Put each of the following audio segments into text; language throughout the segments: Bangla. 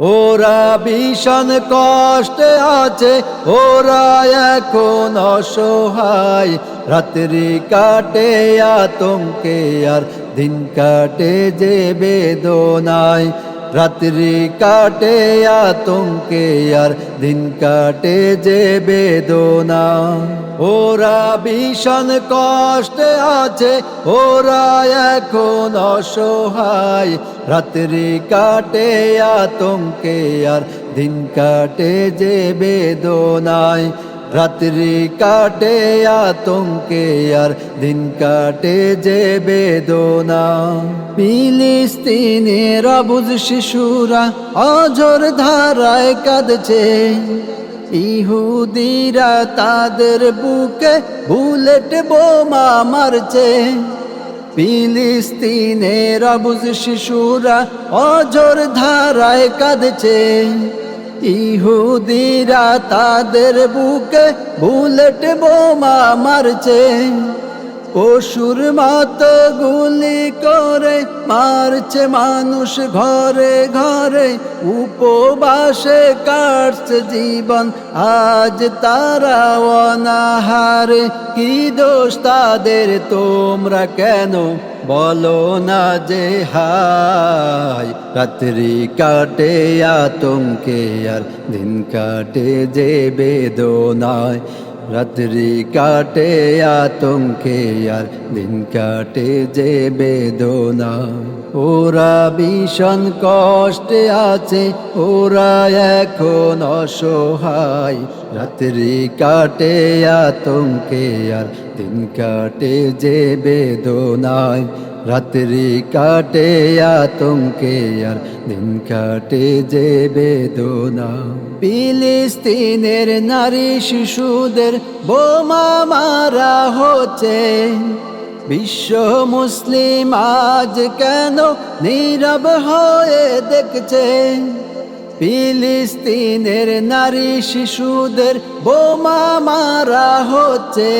ওরা ভীষণ কষ্টে আছে, ওরা এখন অসহায়। রাত্রি কাটে আতঙ্কে আর দিন কাটে যে বেদনায়। রাত্রি কাটে আতঙ্কে আর দিন কাটে যে বেদনা। ওরা ভীষণ কষ্টে আছে, ওরা এখন অসহায়। রাত্রি কাটে আতঙ্কে আর দিন কাটে যে বেদনায়। রাত্রি কাটে আতঙ্কে আর দিন কাটে যে বেদনা। ফিলিস্তিনের অবুঝ শিশুরা অঝোর ধারায় কাঁদছে, ইহুদিরা তাদের বুকে বুলেট বোমা মারছে। ফিলিস্তিনের অবুঝ শিশুরা অঝোর ধারায় কাঁদছে, ইহুদিরা তাদের বুকে বুলেট বোমা মারছে। পশুর মতো গুলি করে মারছে মানুষ ঘরে ঘরে, উপবাসে কাটছে জীবন আজ তারা অনাহারে। কি দোষ তাদের, তোমরা কেন বলো না যে হায়। রাত্রি কাটে আতঙ্কে আর দিন কাটে যে বেদনায়। রাত্রি কাটে আতঙ্কে আর দিন কাটে যে বেদনা। ওরা ভীষণ কষ্টে আছে, ওরা এখন অসহায়। রাত্রি কাটে আতঙ্কে আর দিন কাটে যে বেদনায়। রাত্রি কাটে আতঙ্কে আর দিন কাটে যে বেদনা। ফিলিস্তিনের নারী শিশুদের বোমা মারা হচ্ছে, বিশ্ব মুসলিম আজ কেন নীরব হয়ে দেখছে। ফিলিস্তিনের নারী শিশুদের বোমা মারা হচ্ছে,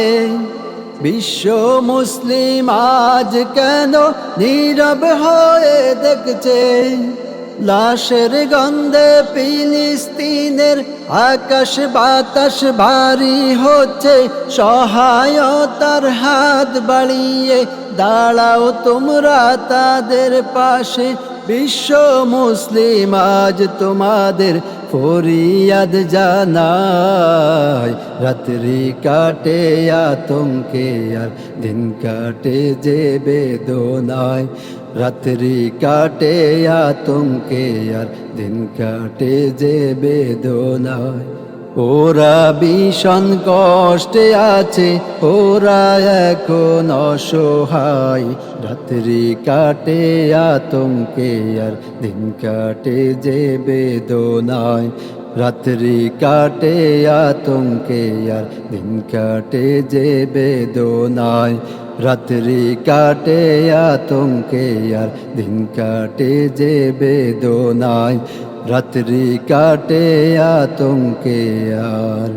বিশ্ব মুসলিম আজ কেন নীরব হয়ে দেখছে। লাশের গন্ধে ফিলিস্তিনের আকাশ বাতাস ভারী হচ্ছে, সহায়তার হাত বাড়িয়ে দাঁড়াও তোমরা তাদের পাশে। বিশ্ব মুসলিম আজ তোমাদের ফরিয়াদ জানায়। রাত্রি কাটে আতঙ্কে আর দিন কাটে যে বেদনায়। রাত্রি কাটে আতঙ্কে আর দিন কাটে যে বেদনায়। ওরা ভীষণ কষ্টে আছে, ওরা এখন অসহায়। রাত্রি কাটে আতঙ্কে আর দিন কাটে যে বেদনায়। রাত্রি কাটে আতঙ্কে আর দিন কাটে যে বেদনায়। রাত্রি কাটে আতঙ্কে আর দিন কাটে যে বেদনায়। রাত্রি কাটে আতঙ্কে আর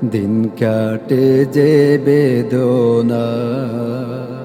দিন কাটে যে বেদনায়।